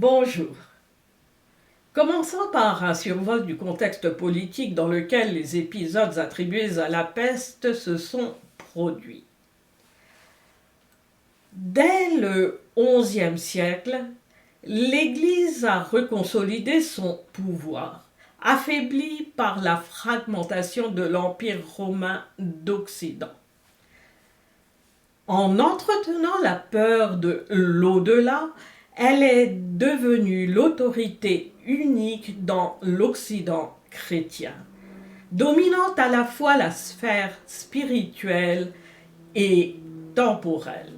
Bonjour. Commençons par un survol du contexte politique dans lequel les épisodes attribués à la peste se sont produits. Dès le XIe siècle, l'Église a reconsolidé son pouvoir, affaibli par la fragmentation de l'Empire romain d'Occident. En entretenant la peur de l'au-delà, elle est devenue l'autorité unique dans l'Occident chrétien, dominant à la fois la sphère spirituelle et temporelle.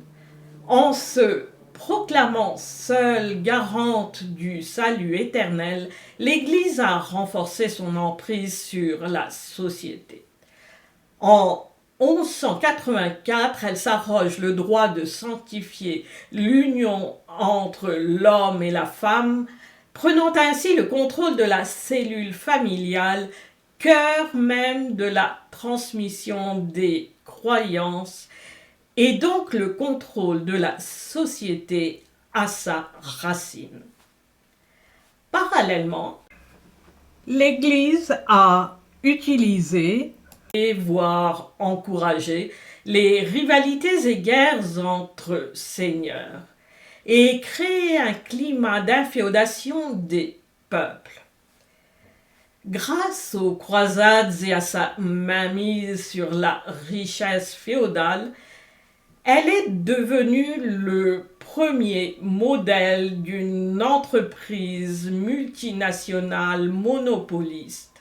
En se proclamant seule garante du salut éternel, l'Église a renforcé son emprise sur la société. En 1184, elle s'arroge le droit de sanctifier l'union entre l'homme et la femme, prenant ainsi le contrôle de la cellule familiale, cœur même de la transmission des croyances, et donc le contrôle de la société à sa racine. Parallèlement, l'Église a utilisé voire encouragé les rivalités et guerres entre seigneurs et créé un climat d'inféodation des peuples. Grâce aux croisades et à sa mainmise sur la richesse féodale, elle est devenue le premier modèle d'une entreprise multinationale monopoliste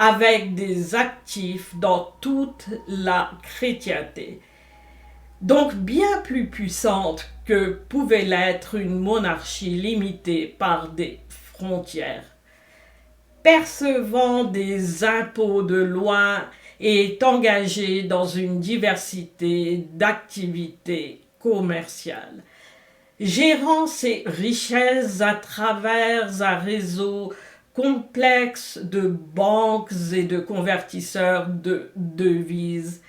avec des actifs dans toute la chrétienté, donc bien plus puissante que pouvait l'être une monarchie limitée par des frontières. Percevant des impôts de loin et engagée dans une diversité d'activités commerciales, gérant ses richesses à travers un réseau complexe de banques et de convertisseurs de devises,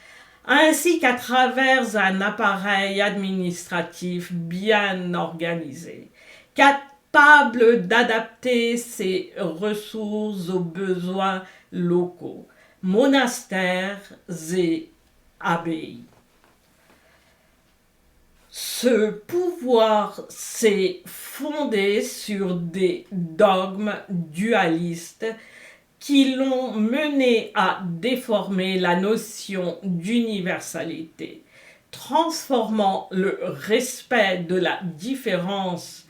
ainsi qu'à travers un appareil administratif bien organisé, capable d'adapter ses ressources aux besoins locaux, monastères et abbayes. Ce pouvoir s'est fondé sur des dogmes dualistes qui l'ont mené à déformer la notion d'universalité, transformant le respect de la différence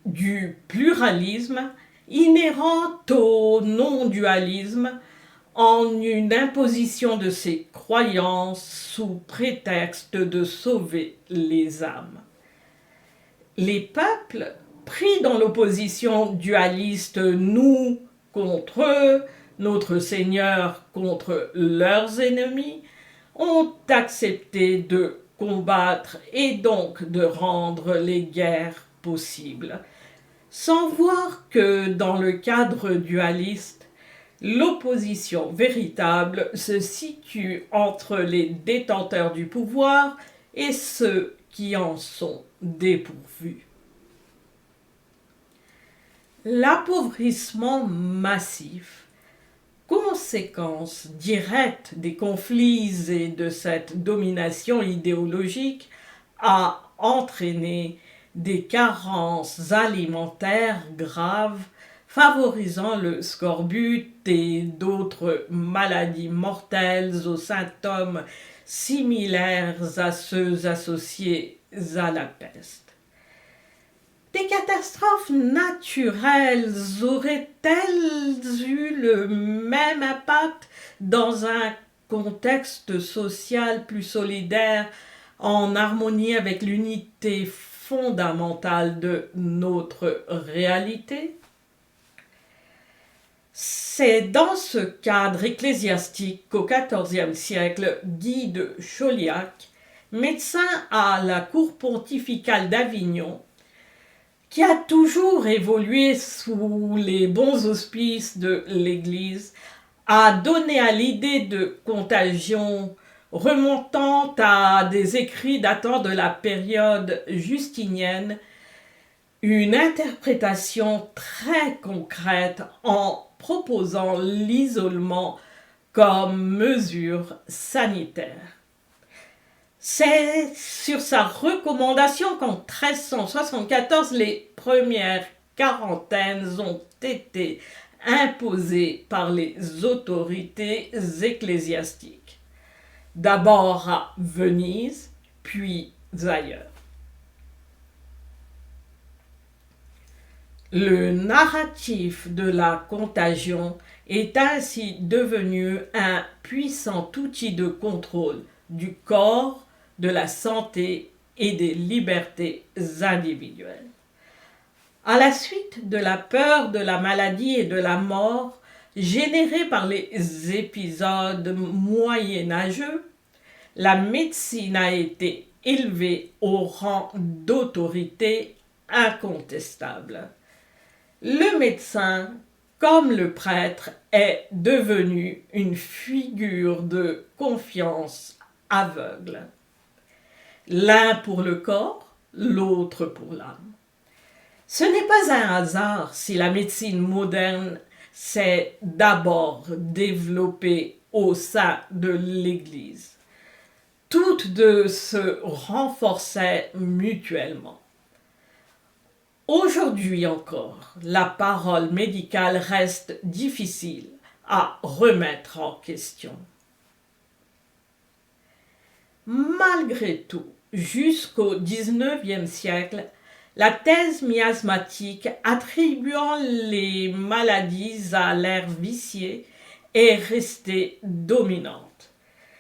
du pluralisme inhérent au non-dualisme en une imposition de ses croyances sous prétexte de sauver les âmes. Les peuples, pris dans l'opposition dualiste nous contre eux, notre Seigneur contre leurs ennemis, ont accepté de combattre et donc de rendre les guerres possibles, sans voir que dans le cadre dualiste, l'opposition véritable se situe entre les détenteurs du pouvoir et ceux qui en sont dépourvus. L'appauvrissement massif, conséquence directe des conflits et de cette domination idéologique, a entraîné des carences alimentaires graves, favorisant le scorbut et d'autres maladies mortelles aux symptômes similaires à ceux associés à la peste. Des catastrophes naturelles auraient-elles eu le même impact dans un contexte social plus solidaire, en harmonie avec l'unité fondamentale de notre réalité? C'est dans ce cadre ecclésiastique qu'au XIVe siècle, Guy de Chauliac, médecin à la cour pontificale d'Avignon, qui a toujours évolué sous les bons auspices de l'Église, a donné à l'idée de contagion remontant à des écrits datant de la période justinienne une interprétation très concrète en proposant l'isolement comme mesure sanitaire. C'est sur sa recommandation qu'en 1374, les premières quarantaines ont été imposées par les autorités ecclésiastiques, d'abord à Venise, puis ailleurs. Le narratif de la contagion est ainsi devenu un puissant outil de contrôle du corps, de la santé et des libertés individuelles. À la suite de la peur de la maladie et de la mort générée par les épisodes moyenâgeux, la médecine a été élevée au rang d'autorité incontestable. Le médecin, comme le prêtre, est devenu une figure de confiance aveugle. L'un pour le corps, l'autre pour l'âme. Ce n'est pas un hasard si la médecine moderne s'est d'abord développée au sein de l'Église. Toutes deux se renforçaient mutuellement. Aujourd'hui encore, la parole médicale reste difficile à remettre en question. Malgré tout, jusqu'au XIXe siècle, la thèse miasmatique attribuant les maladies à l'air vicié est restée dominante.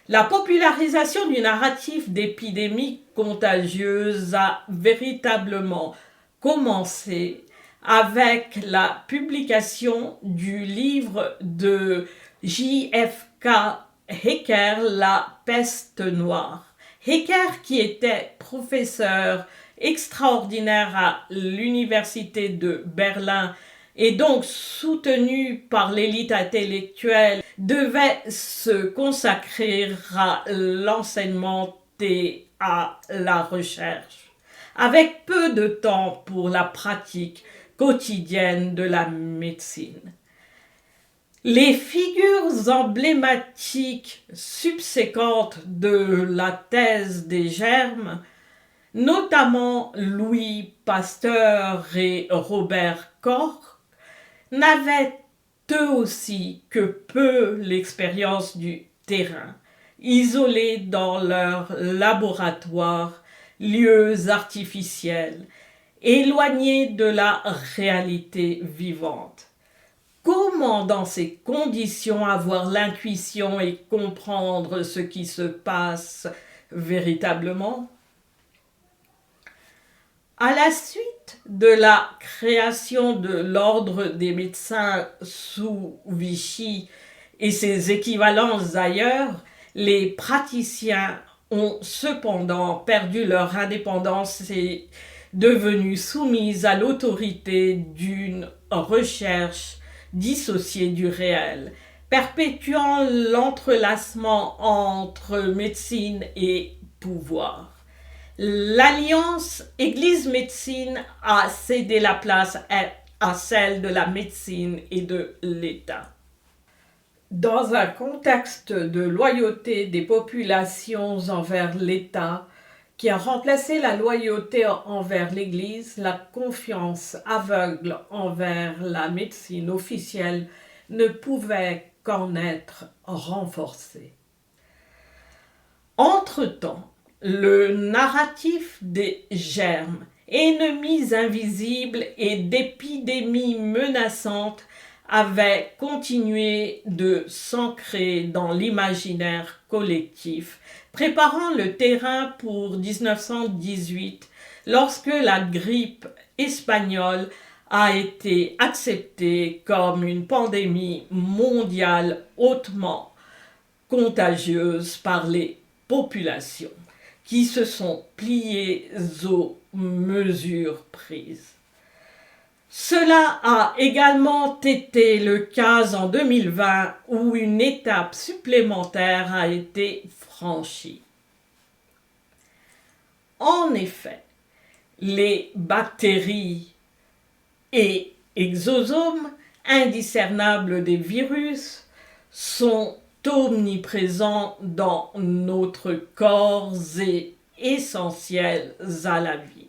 La popularisation du narratif d'épidémie contagieuse a véritablement commencé avec la publication du livre de J.F.K. Hecker, La peste noire. Hecker, qui était professeur extraordinaire à l'université de Berlin et donc soutenu par l'élite intellectuelle, devait se consacrer à l'enseignement et à la recherche, avec peu de temps pour la pratique quotidienne de la médecine. Les figures emblématiques subséquentes de la thèse des germes, notamment Louis Pasteur et Robert Koch, n'avaient eux aussi que peu l'expérience du terrain, isolés dans leurs laboratoires, lieux artificiels, éloignés de la réalité vivante. Comment, dans ces conditions, avoir l'intuition et comprendre ce qui se passe véritablement? À la suite de la création de l'ordre des médecins sous Vichy et ses équivalences ailleurs, les praticiens ont cependant perdu leur indépendance et devenus soumis à l'autorité d'une recherche dissociée du réel, perpétuant l'entrelacement entre médecine et pouvoir. L'alliance Église-médecine a cédé la place à celle de la médecine et de l'État. Dans un contexte de loyauté des populations envers l'État, qui a remplacé la loyauté envers l'Église, la confiance aveugle envers la médecine officielle ne pouvait qu'en être renforcée. Entre-temps, le narratif des germes, ennemis invisibles et d'épidémies menaçantes, avait continué de s'ancrer dans l'imaginaire collectif, préparant le terrain pour 1918, lorsque la grippe espagnole a été acceptée comme une pandémie mondiale hautement contagieuse par les populations qui se sont pliées aux mesures prises. Cela a également été le cas en 2020 où une étape supplémentaire a été franchie. En effet, les bactéries et exosomes, indiscernables des virus, sont omniprésents dans notre corps et essentiels à la vie.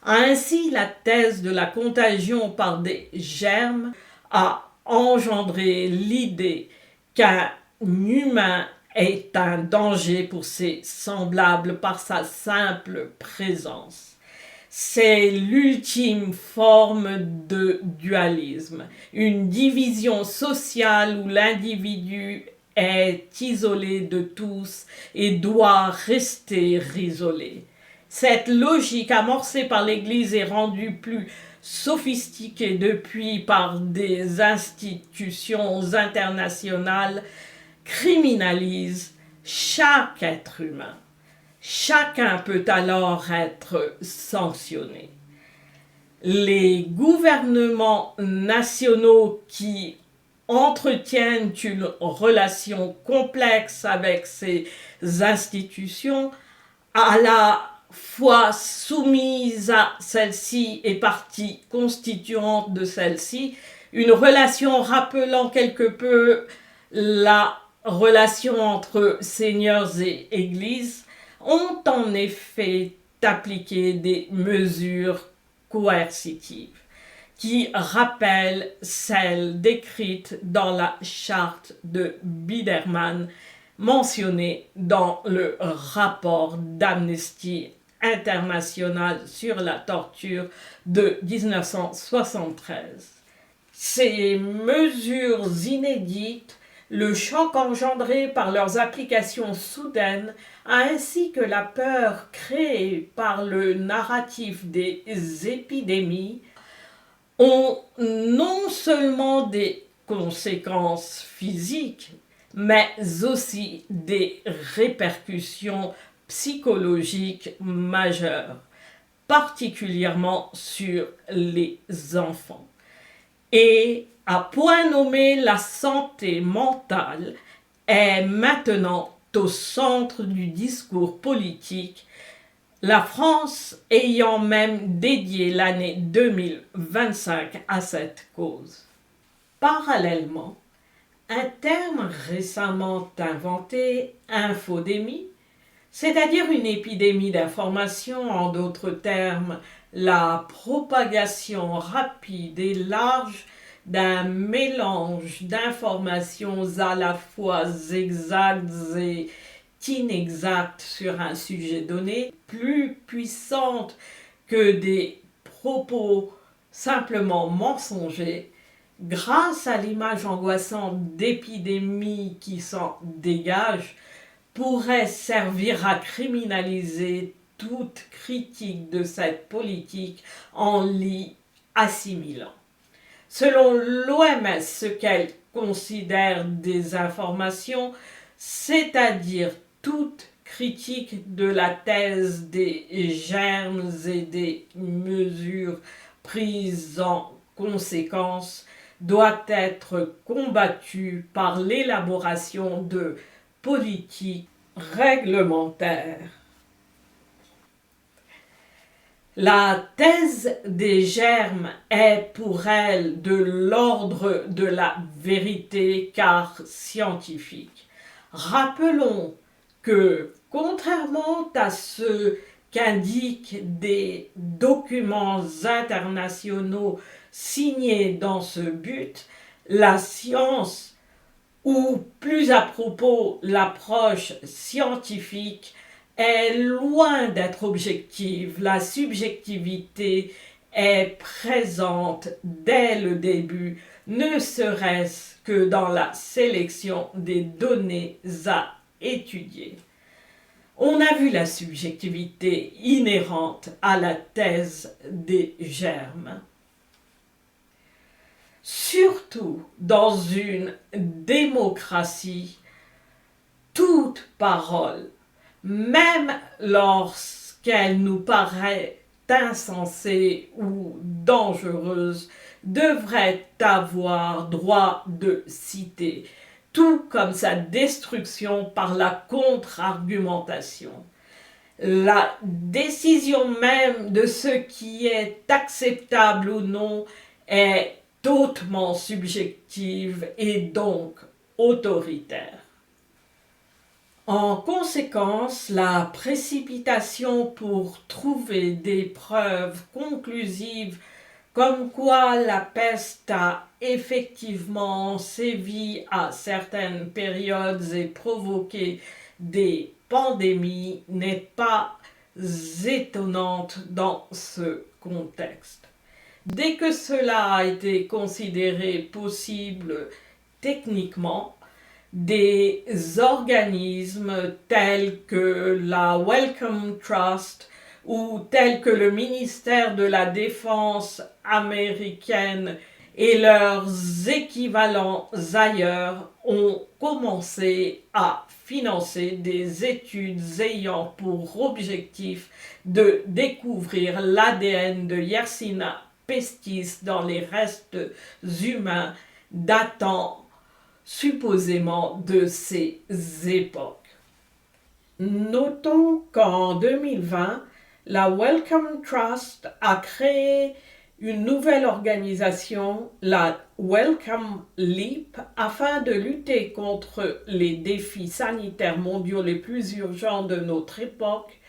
Ainsi, la thèse de la contagion par des germes a engendré l'idée qu'un humain est un danger pour ses semblables par sa simple présence. C'est l'ultime forme de dualisme, une division sociale où l'individu est isolé de tous et doit rester isolé. Cette logique amorcée par l'Église est rendue plus sophistiquée depuis par des institutions internationales, criminalise chaque être humain. Chacun peut alors être sanctionné. Les gouvernements nationaux qui entretiennent une relation complexe avec ces institutions, à la fois soumise à celle-ci et partie constituante de celle-ci, une relation rappelant quelque peu la relation entre seigneurs et églises, ont en effet appliqué des mesures coercitives qui rappellent celles décrites dans la charte de Biderman mentionnée dans le rapport d'Amnesty International sur la torture de 1973. Ces mesures inédites, le choc engendré par leurs applications soudaines, ainsi que la peur créée par le narratif des épidémies, ont non seulement des conséquences physiques, mais aussi des répercussions psychologiques majeures, particulièrement sur les enfants. Et à point nommé, la santé mentale est maintenant au centre du discours politique, la France ayant même dédié l'année 2025 à cette cause. Parallèlement, un terme récemment inventé, infodémie, c'est-à-dire une épidémie d'information, en d'autres termes, la propagation rapide et large d'un mélange d'informations à la fois exactes et inexactes sur un sujet donné, plus puissante que des propos simplement mensongers, grâce à l'image angoissante d'épidémie qui s'en dégage, pourrait servir à criminaliser toute critique de cette politique en l'y assimilant. Selon l'OMS, ce qu'elle considère des informations, c'est-à-dire toute critique de la thèse des germes et des mesures prises en conséquence, doit être combattue par l'élaboration de politiques réglementaires. La thèse des germes est pour elle de l'ordre de la vérité car scientifique. Rappelons que, contrairement à ce qu'indiquent des documents internationaux signés dans ce but, la science, ou plus à propos l'approche scientifique, est loin d'être objective. La subjectivité est présente dès le début, ne serait-ce que dans la sélection des données à étudier. On a vu la subjectivité inhérente à la thèse des germes. Surtout dans une démocratie, toute parole, même lorsqu'elle nous paraît insensée ou dangereuse, devrait avoir droit de citer, tout comme sa destruction par la contre-argumentation. La décision même de ce qui est acceptable ou non est hautement subjective et donc autoritaire. En conséquence, la précipitation pour trouver des preuves conclusives comme quoi la peste a effectivement sévi à certaines périodes et provoqué des pandémies n'est pas étonnante dans ce contexte. Dès que cela a été considéré possible techniquement, des organismes tels que la Wellcome Trust ou tels que le ministère de la Défense américaine et leurs équivalents ailleurs ont commencé à financer des études ayant pour objectif de découvrir l'ADN de Yersinia pestis dans les restes humains datant supposément de ces époques. Notons qu'en 2020, la Wellcome Trust a créé une nouvelle organisation, la Wellcome Leap, afin de lutter contre les défis sanitaires mondiaux les plus urgents de notre époque,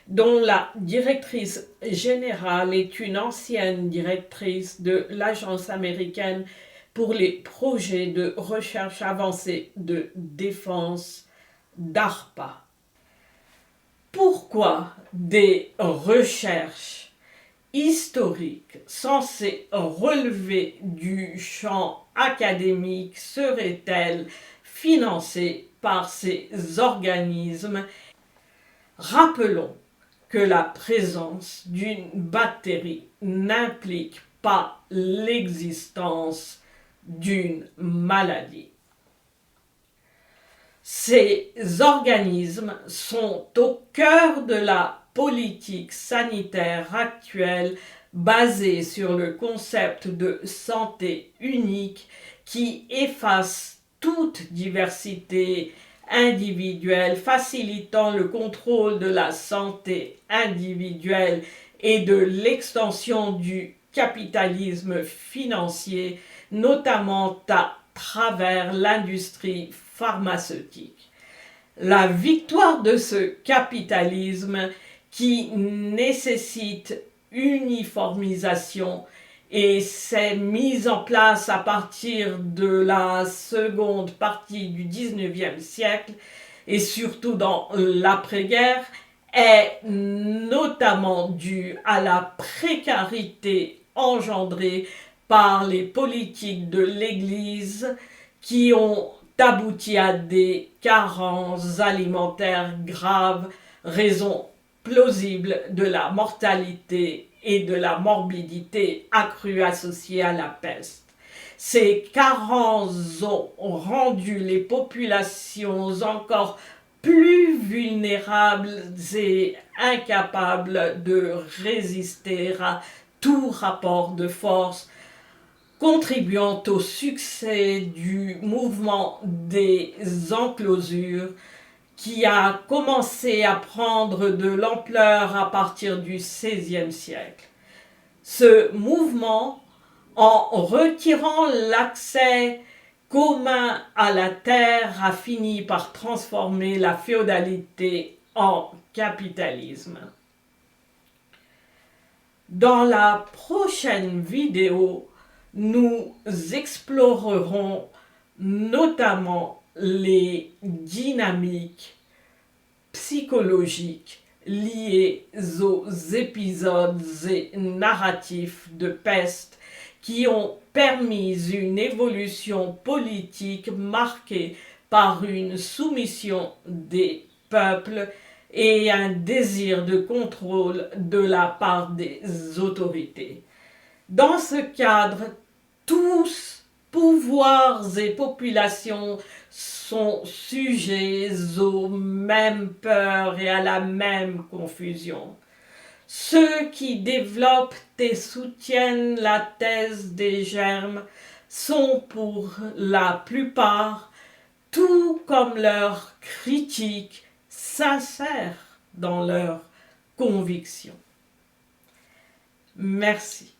dont la directrice générale est une ancienne directrice de l'Agence américaine pour les projets de recherche avancée de défense DARPA. Pourquoi des recherches historiques censées relever du champ académique seraient-elles financées par ces organismes? Rappelons que la présence d'une bactérie n'implique pas l'existence d'une maladie. Ces organismes sont au cœur de la politique sanitaire actuelle basée sur le concept de santé unique qui efface toute diversité individuelle, facilitant le contrôle de la santé individuelle et de l'extension du capitalisme financier, notamment à travers l'industrie pharmaceutique. La victoire de ce capitalisme qui nécessite uniformisation et s'est mise en place à partir de la seconde partie du XIXe siècle et surtout dans l'après-guerre est notamment due à la précarité engendrée par les politiques de l'Église qui ont abouti à des carences alimentaires graves, raison plausible de la mortalité et de la morbidité accrue associée à la peste. Ces carences ont rendu les populations encore plus vulnérables et incapables de résister à tout rapport de force, contribuant au succès du mouvement des enclosures qui a commencé à prendre de l'ampleur à partir du XVIe siècle. Ce mouvement, en retirant l'accès commun à la terre, a fini par transformer la féodalité en capitalisme. Dans la prochaine vidéo, nous explorerons notamment les dynamiques psychologiques liées aux épisodes et narratifs de peste qui ont permis une évolution politique marquée par une soumission des peuples et un désir de contrôle de la part des autorités. Dans ce cadre, tous pouvoirs et populations sont sujets aux mêmes peurs et à la même confusion. Ceux qui développent et soutiennent la thèse des germes sont pour la plupart, tout comme leurs critiques, sincères dans leurs convictions. Merci.